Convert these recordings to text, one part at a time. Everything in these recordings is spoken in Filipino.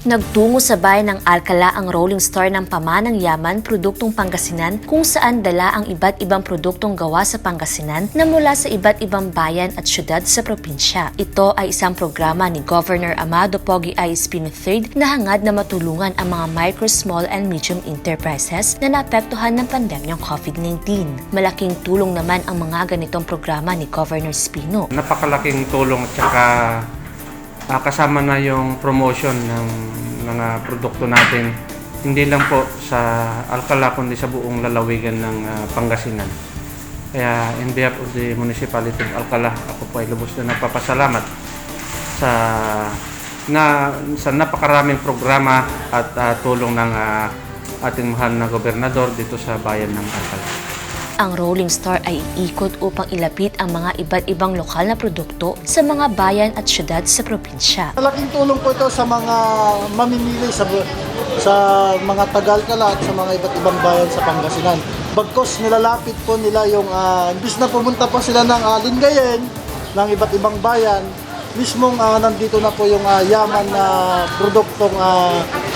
Nagtungo sa bayan ng Alcala ang Rolling Star ng Pamanang Yaman, Produktong Pangasinan, kung saan dala ang iba't ibang produktong gawa sa Pangasinan na mula sa iba't ibang bayan at syudad sa probinsya. Ito ay isang programa ni Governor Amado Pogi I. Espino III na hangad na matulungan ang mga micro, small and medium enterprises na naapektuhan ng pandemyang COVID-19. Malaking tulong naman ang mga ganitong programa ni Governor Espino. Napakalaking tulong at saka kasama na yung promotion ng mga produkto natin, hindi lang po sa Alcala kundi sa buong lalawigan ng Pangasinan. Kaya in behalf of the Municipality of Alcala, ako po ay lubos na nagpapasalamat sa napakaraming programa at tulong ng ating mahal na gobernador dito sa bayan ng Alcala. Ang Rolling Star ay iikot upang ilapit ang mga iba't ibang lokal na produkto sa mga bayan at syudad sa probinsya. Malaking tulong po ito sa mga mamimili sa mga Taga-Alcala at sa mga iba't ibang bayan sa Pangasinan. Bagkos nilalapit po nila yung, imbis na pumunta po sila ng Lingayen, ng iba't ibang bayan, mismong nandito na po yung yaman na produktong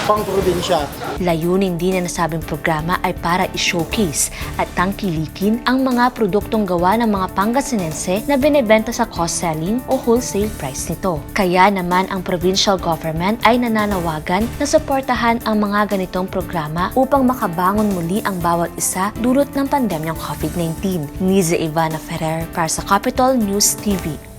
pang-probinsya. Layunin din na nasabing programa ay para i-showcase at tangkilikin ang mga produktong gawa ng mga Pangasinense na binebenta sa cost-selling o wholesale price nito. Kaya naman ang provincial government ay nananawagan na suportahan ang mga ganitong programa upang makabangon muli ang bawat isa dulot ng pandemyang COVID-19. Niza Ivana Ferrer para sa Capital News TV.